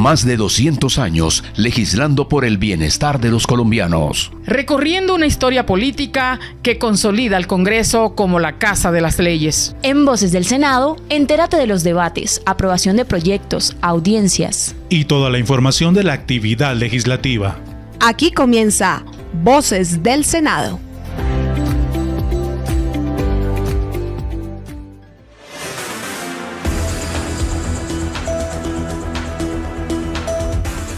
Más de 200 años legislando por el bienestar de los colombianos. Recorriendo una historia política que consolida al Congreso como la casa de las leyes. En Voces del Senado, entérate de los debates, aprobación de proyectos, audiencias. Y toda la información de la actividad legislativa. Aquí comienza Voces del Senado.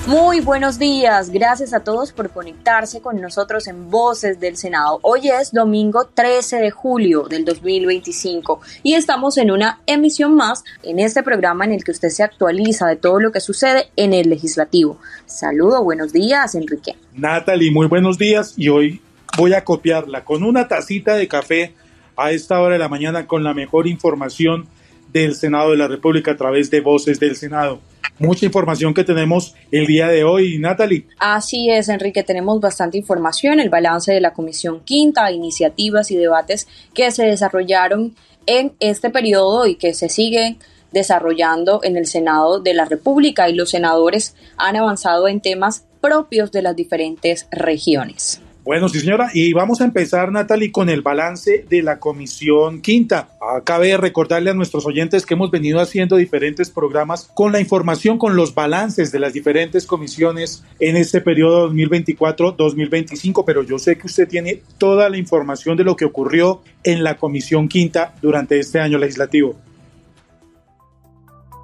Muy buenos días, gracias a todos por conectarse con nosotros en Voces del Senado. Hoy es domingo 13 de julio del 2025 y estamos en una emisión más en este programa en el que usted se actualiza de todo lo que sucede en el legislativo. Saludo, buenos días, Enrique. Natalie, muy buenos días, y hoy voy a copiarla con una tacita de café a esta hora de la mañana con la mejor información del Senado de la República a través de Voces del Senado. Mucha información que tenemos el día de hoy, Natalie. Así es, Enrique, tenemos bastante información, el balance de la Comisión Quinta, iniciativas y debates que se desarrollaron en este periodo y que se siguen desarrollando en el Senado de la República, y los senadores han avanzado en temas propios de las diferentes regiones. Bueno, sí, señora, y vamos a empezar, Natalie, con el balance de la Comisión Quinta. Cabe recordarle a nuestros oyentes que hemos venido haciendo diferentes programas con la información, con los balances de las diferentes comisiones en este periodo 2024-2025, pero yo sé que usted tiene toda la información de lo que ocurrió en la Comisión Quinta durante este año legislativo.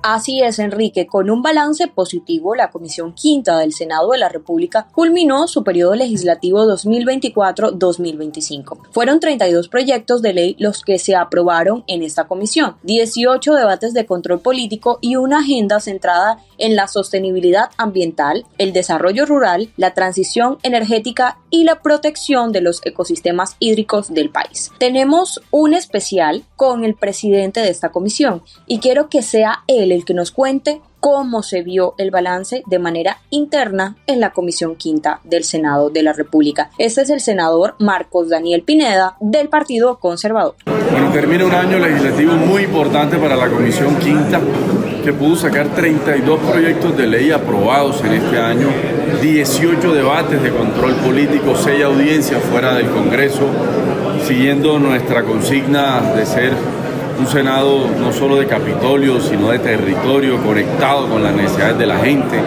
Así es, Enrique, con un balance positivo, la Comisión Quinta del Senado de la República culminó su periodo legislativo 2024-2025. Fueron 32 proyectos de ley los que se aprobaron en esta comisión, 18 debates de control político y una agenda centrada en la sostenibilidad ambiental, el desarrollo rural, la transición energética y la protección de los ecosistemas hídricos del país. Tenemos un especial con el presidente de esta comisión y quiero que sea él el que nos cuente cómo se vio el balance de manera interna en la Comisión Quinta del Senado de la República. Este es el senador Marcos Daniel Pineda del Partido Conservador. Bueno, termina un año legislativo muy importante para la Comisión Quinta, que pudo sacar 32 proyectos de ley aprobados en este año, 18 debates de control político, 6 audiencias fuera del Congreso, siguiendo nuestra consigna de ser un Senado no solo de Capitolio, sino de territorio, conectado con las necesidades de la gente.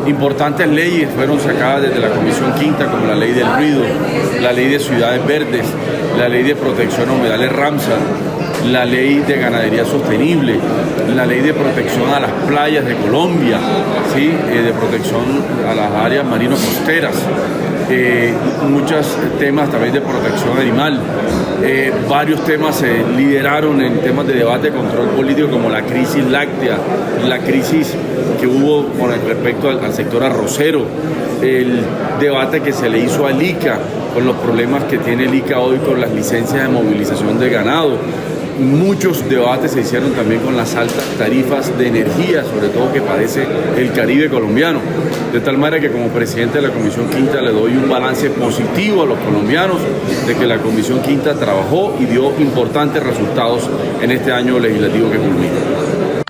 Importantes leyes fueron sacadas desde la Comisión Quinta, como la ley del ruido, la ley de ciudades verdes, la ley de protección a humedales Ramsar, la ley de ganadería sostenible, la ley de protección a las playas de Colombia, ¿sí? De protección a las áreas marino-costeras, muchos temas también de protección animal. Varios temas se lideraron en temas de debate, control político, como la crisis láctea, la crisis que hubo con respecto al sector arrocero, el debate que se le hizo al ICA con los problemas que tiene el ICA hoy con las licencias de movilización de ganado. Muchos debates se hicieron también con las altas tarifas de energía, sobre todo que padece el Caribe colombiano. De tal manera que como presidente de la Comisión Quinta le doy un balance positivo a los colombianos de que la Comisión Quinta trabajó y dio importantes resultados en este año legislativo que culmina.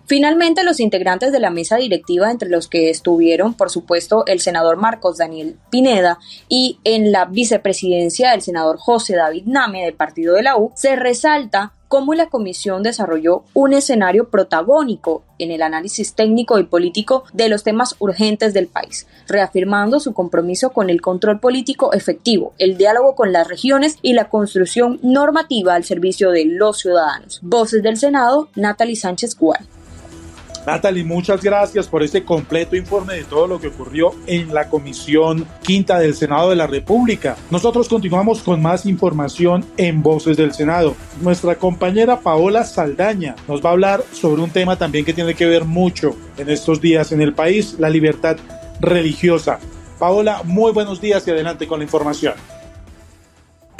Finalmente, los integrantes de la mesa directiva, entre los que estuvieron, por supuesto, el senador Marcos Daniel Pineda, y en la vicepresidencia el senador José David Name del partido de la U, se resalta cómo la comisión desarrolló un escenario protagónico en el análisis técnico y político de los temas urgentes del país, reafirmando su compromiso con el control político efectivo, el diálogo con las regiones y la construcción normativa al servicio de los ciudadanos. Voces del Senado, Natalie Sánchez Gual. Natalie, muchas gracias por este completo informe de todo lo que ocurrió en la Comisión Quinta del Senado de la República. Nosotros continuamos con más información en Voces del Senado. Nuestra compañera Paola Saldaña nos va a hablar sobre un tema también que tiene que ver mucho en estos días en el país, la libertad religiosa. Paola, muy buenos días y adelante con la información.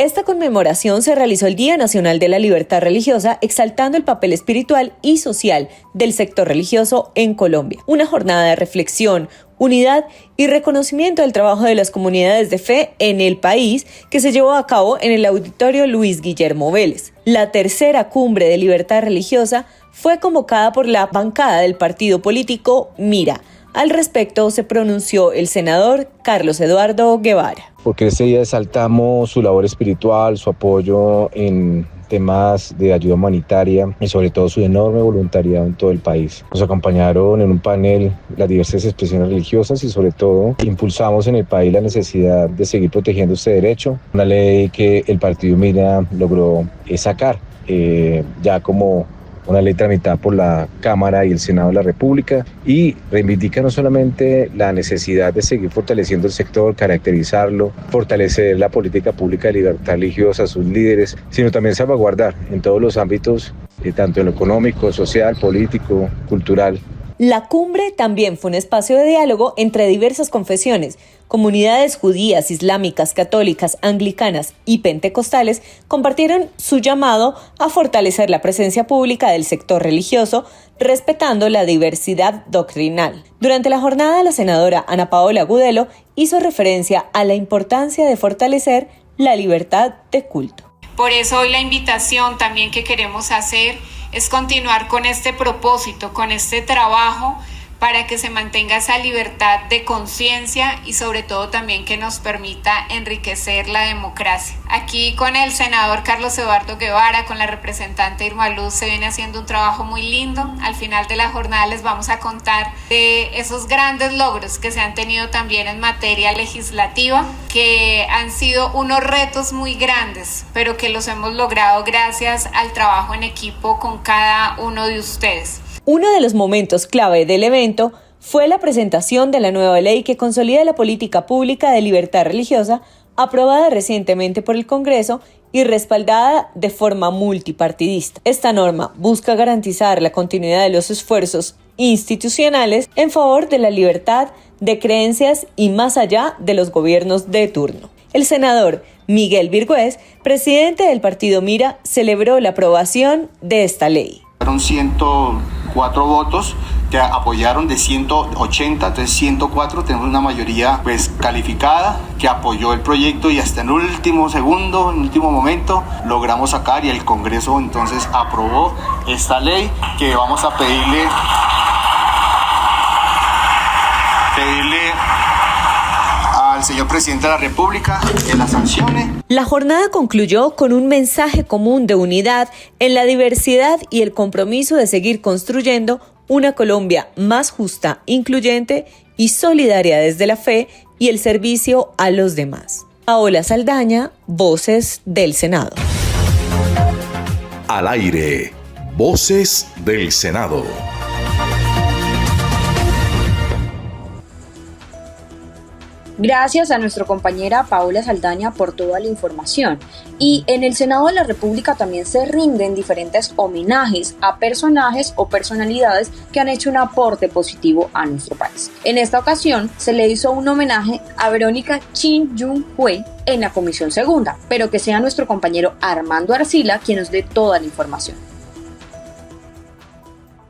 Esta conmemoración se realizó el Día Nacional de la Libertad Religiosa, exaltando el papel espiritual y social del sector religioso en Colombia. Una jornada de reflexión, unidad y reconocimiento del trabajo de las comunidades de fe en el país que se llevó a cabo en el Auditorio Luis Guillermo Vélez. La tercera cumbre de libertad religiosa fue convocada por la bancada del partido político Mira, Al respecto se pronunció el senador Carlos Eduardo Guevara. Porque ese día exaltamos su labor espiritual, su apoyo en temas de ayuda humanitaria y sobre todo su enorme voluntariedad en todo el país. Nos acompañaron en un panel las diversas expresiones religiosas y sobre todo impulsamos en el país la necesidad de seguir protegiendo este derecho, una ley que el partido Mira logró sacar ya como una ley tramitada por la Cámara y el Senado de la República y reivindica no solamente la necesidad de seguir fortaleciendo el sector, caracterizarlo, fortalecer la política pública de libertad religiosa, sus líderes, sino también salvaguardar en todos los ámbitos, tanto en lo económico, social, político, cultural. La cumbre también fue un espacio de diálogo entre diversas confesiones. Comunidades judías, islámicas, católicas, anglicanas y pentecostales compartieron su llamado a fortalecer la presencia pública del sector religioso, respetando la diversidad doctrinal. Durante la jornada, la senadora Ana Paola Gudelo hizo referencia a la importancia de fortalecer la libertad de culto. Por eso hoy la invitación también que queremos hacer es continuar con este propósito, con este trabajo para que se mantenga esa libertad de conciencia y sobre todo también que nos permita enriquecer la democracia. Aquí con el senador Carlos Eduardo Guevara, con la representante Irma Luz, se viene haciendo un trabajo muy lindo. Al final de la jornada les vamos a contar de esos grandes logros que se han tenido también en materia legislativa, que han sido unos retos muy grandes, pero que los hemos logrado gracias al trabajo en equipo con cada uno de ustedes. Uno de los momentos clave del evento fue la presentación de la nueva ley que consolida la política pública de libertad religiosa, aprobada recientemente por el Congreso y respaldada de forma multipartidista. Esta norma busca garantizar la continuidad de los esfuerzos institucionales en favor de la libertad de creencias y más allá de los gobiernos de turno. El senador Miguel Virgües, presidente del partido Mira, celebró la aprobación de esta ley. Fueron 104 votos que apoyaron de 180, entonces 104, tenemos una mayoría pues calificada que apoyó el proyecto y hasta en el último segundo, en el último momento, logramos sacar y el Congreso entonces aprobó esta ley que vamos a pedirle al señor presidente de la República que la sancione. La jornada concluyó con un mensaje común de unidad en la diversidad y el compromiso de seguir construyendo una Colombia más justa, incluyente y solidaria desde la fe y el servicio a los demás. Paola Saldaña, Voces del Senado. Al aire, Voces del Senado. Gracias a nuestra compañera Paola Saldaña por toda la información. Y en el Senado de la República también se rinden diferentes homenajes a personajes o personalidades que han hecho un aporte positivo a nuestro país. En esta ocasión se le hizo un homenaje a Verónica Chin Jung Hue en la Comisión Segunda, pero que sea nuestro compañero Armando Arcila quien nos dé toda la información.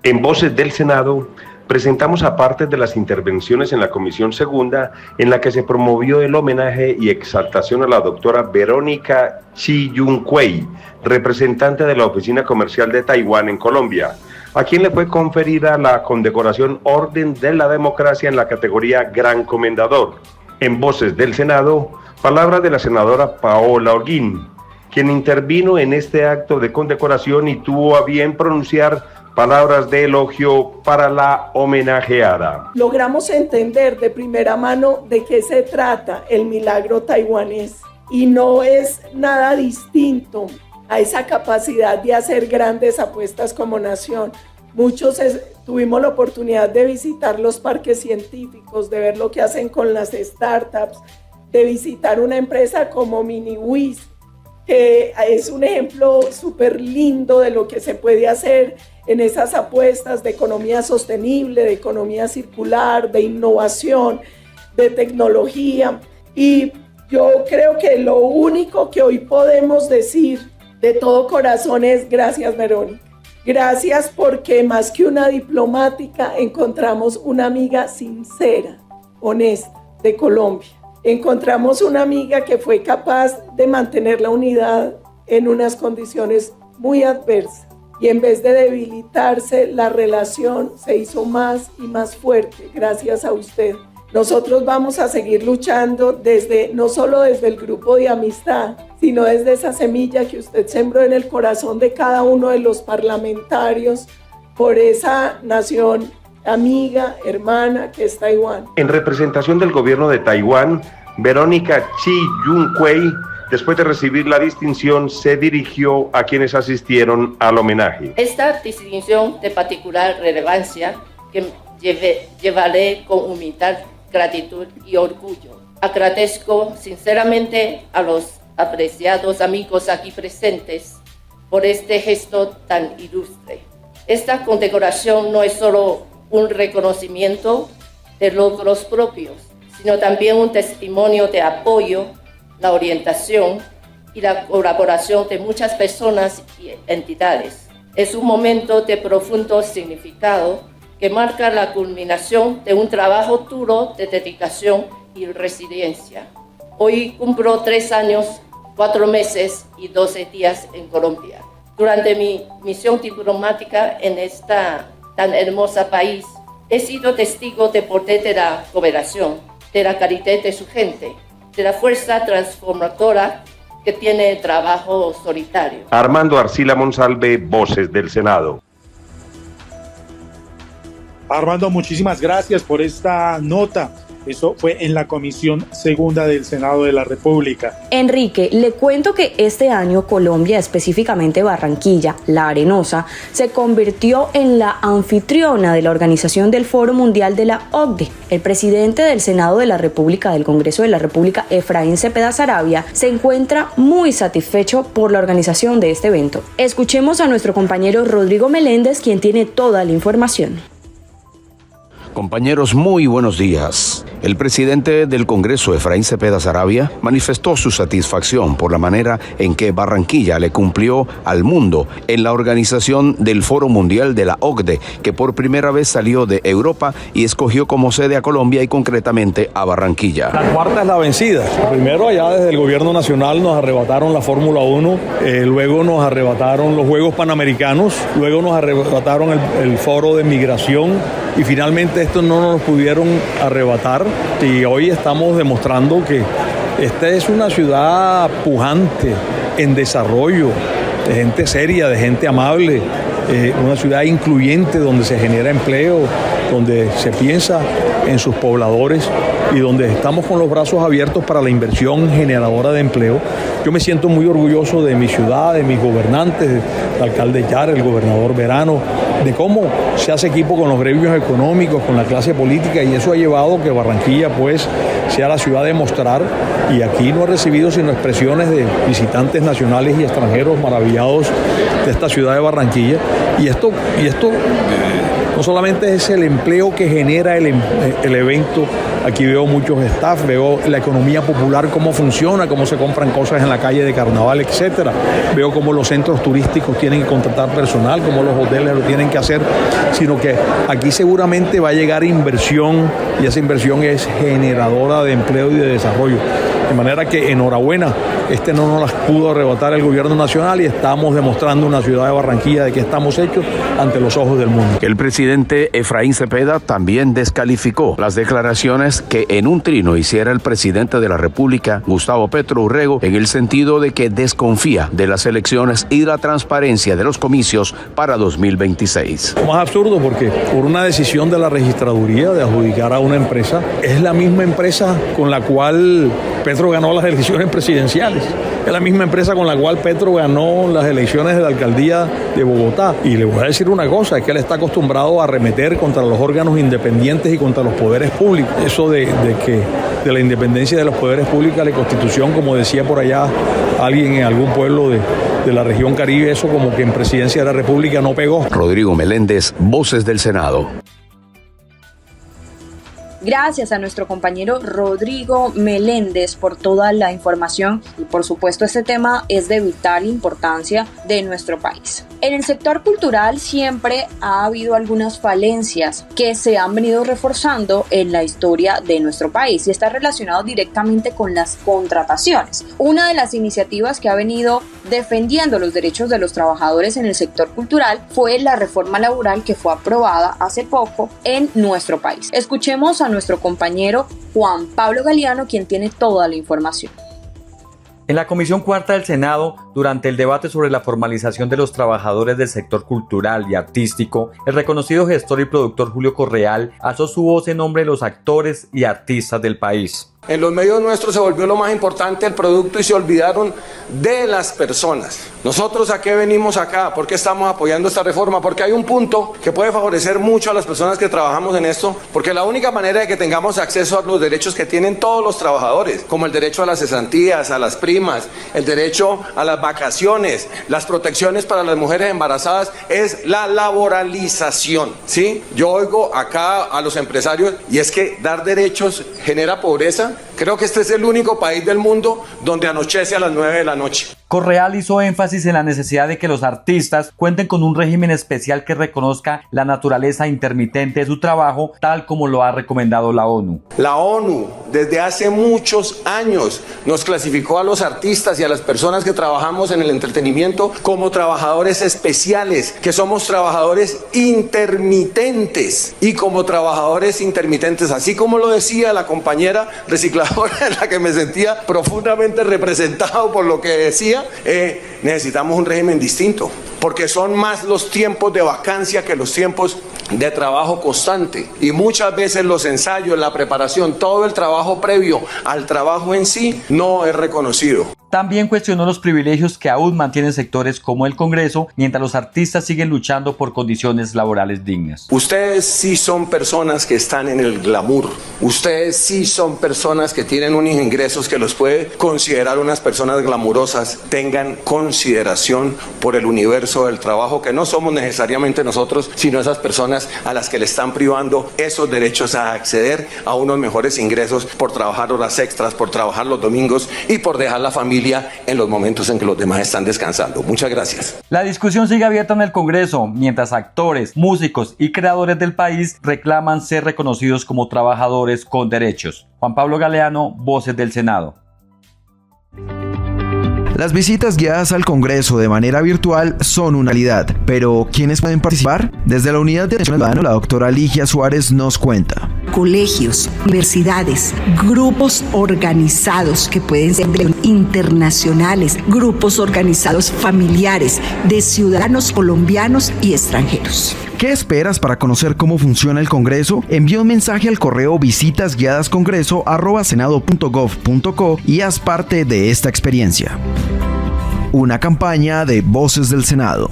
En Voces del Senado presentamos aparte de las intervenciones en la Comisión Segunda, en la que se promovió el homenaje y exaltación a la doctora Verónica Chi Jung Hue, representante de la Oficina Comercial de Taiwán en Colombia, a quien le fue conferida la condecoración Orden de la Democracia en la categoría Gran Comendador. En Voces del Senado, palabras de la senadora Paola Holguín, quien intervino en este acto de condecoración y tuvo a bien pronunciar palabras de elogio para la homenajeada. Logramos entender de primera mano de qué se trata el milagro taiwanés y no es nada distinto a esa capacidad de hacer grandes apuestas como nación. Muchos tuvimos la oportunidad de visitar los parques científicos, de ver lo que hacen con las startups, de visitar una empresa como MiniWiz, que es un ejemplo súper lindo de lo que se puede hacer en esas apuestas de economía sostenible, de economía circular, de innovación, de tecnología. Y yo creo que lo único que hoy podemos decir de todo corazón es gracias, Verónica. Gracias porque más que una diplomática encontramos una amiga sincera, honesta, de Colombia. Encontramos una amiga que fue capaz de mantener la unidad en unas condiciones muy adversas. y en vez de debilitarse, la relación se hizo más y más fuerte gracias a usted. Nosotros vamos a seguir luchando no solo desde el grupo de amistad, sino desde esa semilla que usted sembró en el corazón de cada uno de los parlamentarios por esa nación amiga, hermana que es Taiwán. En representación del gobierno de Taiwán, Verónica Chi-Yun-Kwei, después de recibir la distinción, se dirigió a quienes asistieron al homenaje. Esta distinción de particular relevancia que llevaré con humildad, gratitud y orgullo. Agradezco sinceramente a los apreciados amigos aquí presentes por este gesto tan ilustre. Esta condecoración no es solo un reconocimiento de logros propios, sino también un testimonio de apoyo, la orientación y la colaboración de muchas personas y entidades. Es un momento de profundo significado que marca la culminación de un trabajo duro de dedicación y resiliencia. Hoy cumplo 3 años, 4 meses y 12 días en Colombia. Durante mi misión diplomática en esta tan hermosa país, he sido testigo de poder de la cooperación, de la calidad de su gente, de la fuerza transformadora que tiene el trabajo solitario. Armando Arcila Monsalve, Voces del Senado. Armando, muchísimas gracias por esta nota. Eso fue en la Comisión Segunda del Senado de la República. Enrique, le cuento que este año Colombia, específicamente Barranquilla, La Arenosa, se convirtió en la anfitriona de la organización del Foro Mundial de la OCDE. El presidente del Senado de la República, del Congreso de la República, Efraín Cepeda Saravia, se encuentra muy satisfecho por la organización de este evento. Escuchemos a nuestro compañero Rodrigo Meléndez, quien tiene toda la información. Compañeros, muy buenos días. El presidente del Congreso, Efraín Cepeda Saravia, manifestó su satisfacción por la manera en que Barranquilla le cumplió al mundo en la organización del Foro Mundial de la OCDE, que por primera vez salió de Europa y escogió como sede a Colombia y concretamente a Barranquilla. La cuarta es la vencida. Primero, allá desde el gobierno nacional nos arrebataron la Fórmula 1, luego nos arrebataron los Juegos Panamericanos, luego nos arrebataron el Foro de Migración y finalmente esto no nos pudieron arrebatar. Y hoy estamos demostrando que esta es una ciudad pujante, en desarrollo, de gente seria, de gente amable, una ciudad incluyente donde se genera empleo, donde se piensa en sus pobladores y donde estamos con los brazos abiertos para la inversión generadora de empleo. Yo me siento muy orgulloso de mi ciudad, de mis gobernantes, el alcalde Yar, el gobernador Verano, de cómo se hace equipo con los gremios económicos, con la clase política, y eso ha llevado a que Barranquilla pues sea la ciudad de mostrar, y aquí no he recibido sino expresiones de visitantes nacionales y extranjeros maravillados de esta ciudad de Barranquilla, y esto no solamente es el empleo que genera el evento. Aquí veo muchos staff, veo la economía popular, cómo funciona, cómo se compran cosas en la calle de Carnaval, etcétera. Veo cómo los centros turísticos tienen que contratar personal, cómo los hoteles lo tienen que hacer, sino que aquí seguramente va a llegar inversión y esa inversión es generadora de empleo y de desarrollo. De manera que enhorabuena, no nos las pudo arrebatar el gobierno nacional y estamos demostrando una ciudad de Barranquilla de que estamos hechos ante los ojos del mundo. El presidente Efraín Cepeda también descalificó las declaraciones que en un trino hiciera el presidente de la República, Gustavo Petro Urrego, en el sentido de que desconfía de las elecciones y la transparencia de los comicios para 2026. Más absurdo porque por una decisión de la registraduría de adjudicar a una empresa, es la misma empresa con la cual Petro ganó las elecciones presidenciales. Es la misma empresa con la cual Petro ganó las elecciones de la alcaldía de Bogotá. Y le voy a decir una cosa, es que él está acostumbrado a arremeter contra los órganos independientes y contra los poderes públicos. Eso de la independencia de los poderes públicos, la Constitución, como decía por allá alguien en algún pueblo de la región Caribe, eso como que en presidencia de la República no pegó. Rodrigo Meléndez, Voces del Senado. Gracias a nuestro compañero Rodrigo Meléndez por toda la información y por supuesto este tema es de vital importancia de nuestro país. En el sector cultural siempre ha habido algunas falencias que se han venido reforzando en la historia de nuestro país y está relacionado directamente con las contrataciones. Una de las iniciativas que ha venido defendiendo los derechos de los trabajadores en el sector cultural fue la reforma laboral que fue aprobada hace poco en nuestro país. Escuchemos a nuestro compañero Juan Pablo Galeano, quien tiene toda la información. En la Comisión Cuarta del Senado, durante el debate sobre la formalización de los trabajadores del sector cultural y artístico, el reconocido gestor y productor Julio Correal alzó su voz en nombre de los actores y artistas del país. En los medios nuestros se volvió lo más importante el producto y se olvidaron de las personas. Nosotros ¿a qué venimos acá? ¿Por qué estamos apoyando esta reforma? Porque hay un punto que puede favorecer mucho a las personas que trabajamos en esto, porque la única manera de que tengamos acceso a los derechos que tienen todos los trabajadores, como el derecho a las cesantías, a las primas, el derecho a las vacaciones, las protecciones para las mujeres embarazadas, es la laboralización, ¿sí? Yo oigo acá a los empresarios y es que dar derechos genera pobreza. Creo que este es el único país del mundo donde anochece a las 9 de la noche. Correal hizo énfasis en la necesidad de que los artistas cuenten con un régimen especial que reconozca la naturaleza intermitente de su trabajo, tal como lo ha recomendado la ONU. La ONU desde hace muchos años nos clasificó a los artistas y a las personas que trabajamos en el entretenimiento como trabajadores especiales, que somos trabajadores intermitentes. Y como trabajadores intermitentes, así como lo decía la compañera recicladora en la que me sentía profundamente representado por lo que decía, necesitamos un régimen distinto, porque son más los tiempos de vacancia que los tiempos de trabajo constante, y muchas veces los ensayos, la preparación, todo el trabajo previo al trabajo en sí no es reconocido. También cuestionó los privilegios que aún mantienen sectores como el Congreso, mientras los artistas siguen luchando por condiciones laborales dignas. Ustedes sí son personas que están en el glamour. Ustedes sí son personas que tienen unos ingresos que los puede considerar unas personas glamurosas. Tengan consideración por el universo del trabajo, que no somos necesariamente nosotros, sino esas personas a las que le están privando esos derechos a acceder a unos mejores ingresos por trabajar horas extras, por trabajar los domingos y por dejar la familia en los momentos en que los demás están descansando. Muchas gracias. La discusión sigue abierta en el Congreso, mientras actores, músicos y creadores del país reclaman ser reconocidos como trabajadores con derechos. Juan Pablo Galeano, Voces del Senado. Las visitas guiadas al Congreso de manera virtual son una realidad, pero ¿quiénes pueden participar? Desde la Unidad de Atención al Ciudadano, la doctora Ligia Suárez nos cuenta. Colegios, universidades, grupos organizados que pueden ser internacionales, grupos organizados familiares, de ciudadanos colombianos y extranjeros. ¿Qué esperas para conocer cómo funciona el Congreso? Envía un mensaje al correo visitasguiadascongreso@senado.gov.co y haz parte de esta experiencia. Una campaña de Voces del Senado.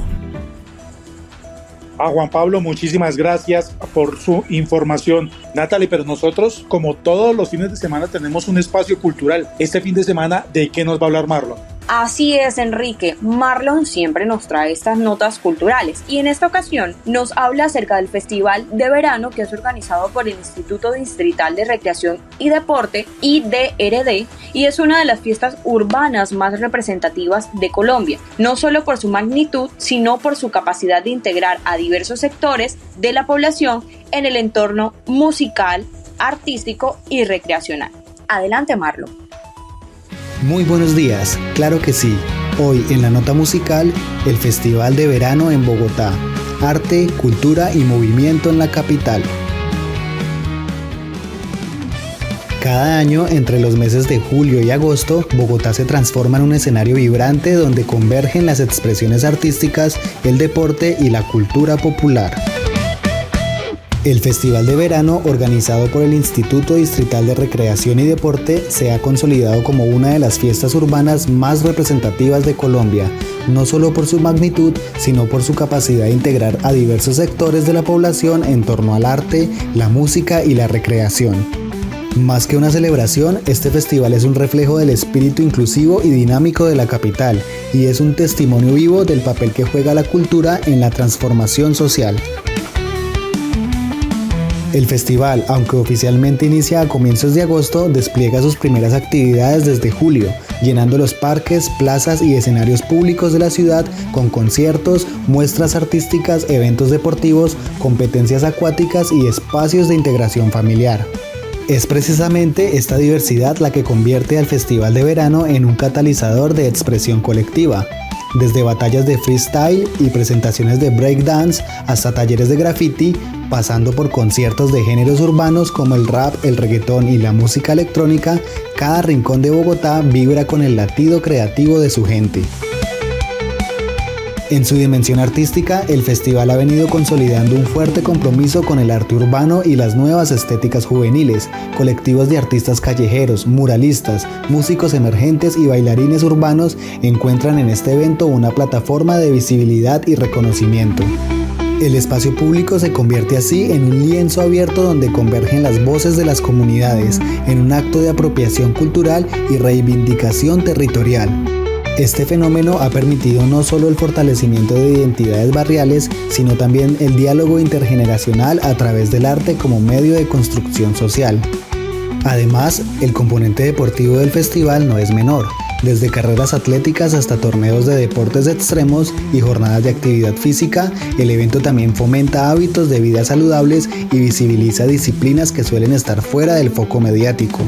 A Juan Pablo, muchísimas gracias por su información. Natalie, pero nosotros, como todos los fines de semana, tenemos un espacio cultural. Este fin de semana, ¿de qué nos va a hablar Marlon? Así es, Enrique. Marlon siempre nos trae estas notas culturales y en esta ocasión nos habla acerca del Festival de Verano que es organizado por el Instituto Distrital de Recreación y Deporte, IDRD, y es una de las fiestas urbanas más representativas de Colombia, no solo por su magnitud, sino por su capacidad de integrar a diversos sectores de la población en el entorno musical, artístico y recreacional. Adelante, Marlon. Muy buenos días, claro que sí. Hoy en la nota musical, el Festival de Verano en Bogotá. Arte, cultura y movimiento en la capital. Cada año, entre los meses de julio y agosto, Bogotá se transforma en un escenario vibrante donde convergen las expresiones artísticas, el deporte y la cultura popular. El Festival de Verano, organizado por el Instituto Distrital de Recreación y Deporte, se ha consolidado como una de las fiestas urbanas más representativas de Colombia, no solo por su magnitud, sino por su capacidad de integrar a diversos sectores de la población en torno al arte, la música y la recreación. Más que una celebración, este festival es un reflejo del espíritu inclusivo y dinámico de la capital, y es un testimonio vivo del papel que juega la cultura en la transformación social. El festival, aunque oficialmente inicia a comienzos de agosto, despliega sus primeras actividades desde julio, llenando los parques, plazas y escenarios públicos de la ciudad con conciertos, muestras artísticas, eventos deportivos, competencias acuáticas y espacios de integración familiar. Es precisamente esta diversidad la que convierte al Festival de Verano en un catalizador de expresión colectiva. Desde batallas de freestyle y presentaciones de breakdance hasta talleres de graffiti, pasando por conciertos de géneros urbanos como el rap, el reggaetón y la música electrónica, cada rincón de Bogotá vibra con el latido creativo de su gente. En su dimensión artística, el festival ha venido consolidando un fuerte compromiso con el arte urbano y las nuevas estéticas juveniles. Colectivos de artistas callejeros, muralistas, músicos emergentes y bailarines urbanos encuentran en este evento una plataforma de visibilidad y reconocimiento. El espacio público se convierte así en un lienzo abierto donde convergen las voces de las comunidades, en un acto de apropiación cultural y reivindicación territorial. Este fenómeno ha permitido no solo el fortalecimiento de identidades barriales, sino también el diálogo intergeneracional a través del arte como medio de construcción social. Además, el componente deportivo del festival no es menor. Desde carreras atléticas hasta torneos de deportes extremos y jornadas de actividad física, el evento también fomenta hábitos de vida saludables y visibiliza disciplinas que suelen estar fuera del foco mediático.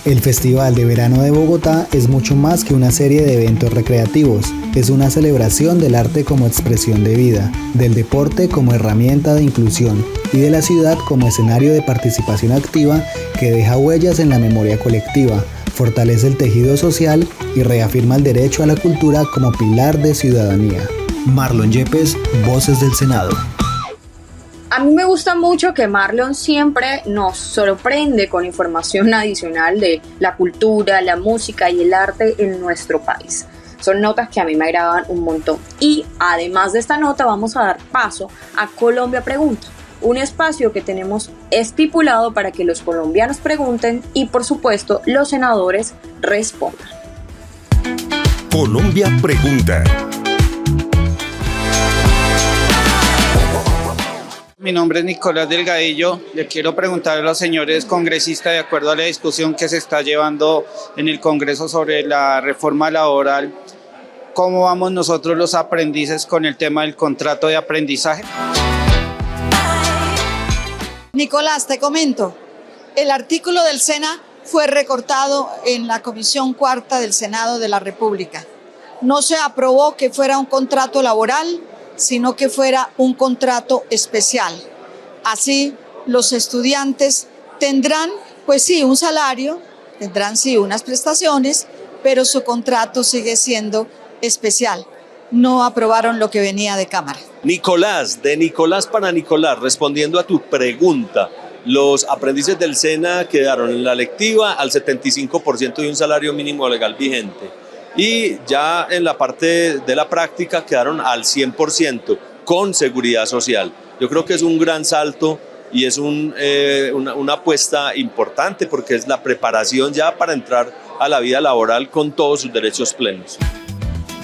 El Festival de Verano de Bogotá es mucho más que una serie de eventos recreativos. Es una celebración del arte como expresión de vida, del deporte como herramienta de inclusión y de la ciudad como escenario de participación activa que deja huellas en la memoria colectiva, fortalece el tejido social y reafirma el derecho a la cultura como pilar de ciudadanía. Marlon Yepes, Voces del Senado. A mí me gusta mucho que Marlon siempre nos sorprende con información adicional de la cultura, la música y el arte en nuestro país. Son notas que a mí me agradan un montón. Y además de esta nota vamos a dar paso a Colombia Pregunta, un espacio que tenemos estipulado para que los colombianos pregunten y por supuesto los senadores respondan. Colombia Pregunta. Mi nombre es Nicolás Delgadillo. Le quiero preguntar a los señores congresistas, de acuerdo a la discusión que se está llevando en el Congreso sobre la reforma laboral, ¿cómo vamos nosotros los aprendices con el tema del contrato de aprendizaje? Nicolás, te comento, el artículo del SENA fue recortado en la Comisión Cuarta del Senado de la República. No se aprobó que fuera un contrato laboral, sino que fuera un contrato especial. Así, los estudiantes tendrán, pues sí, un salario, tendrán sí unas prestaciones, pero su contrato sigue siendo especial. No aprobaron lo que venía de Cámara. Nicolás, de Nicolás para Nicolás, respondiendo a tu pregunta, los aprendices del SENA quedaron en la lectiva al 75% de un salario mínimo legal vigente. Y ya en la parte de la práctica quedaron al 100% con seguridad social. Yo creo que es un gran salto y es una apuesta importante porque es la preparación ya para entrar a la vida laboral con todos sus derechos plenos.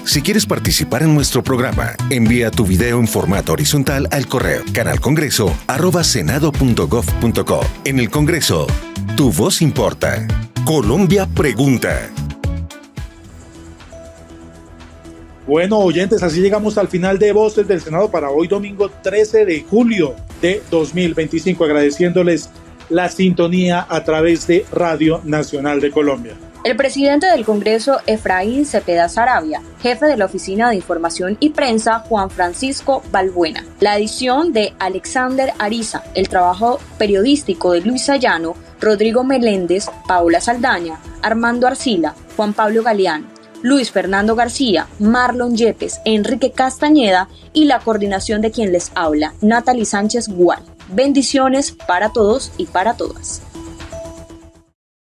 Si quieres participar en nuestro programa, envía tu video en formato horizontal al correo canalcongreso@senado.gov.co. En el Congreso, tu voz importa. Colombia Pregunta. Bueno, oyentes, así llegamos al final de Voces del Senado para hoy domingo 13 de julio de 2025, agradeciéndoles la sintonía a través de Radio Nacional de Colombia. El presidente del Congreso, Efraín Cepeda Saravia, jefe de la Oficina de Información y Prensa, Juan Francisco Balbuena, la edición de Alexander Ariza, el trabajo periodístico de Luis Sayano, Rodrigo Meléndez, Paola Saldaña, Armando Arcila, Juan Pablo Galeán, Luis Fernando García, Marlon Yepes, Enrique Castañeda y la coordinación de quien les habla, Natalie Sánchez Gual. Bendiciones para todos y para todas.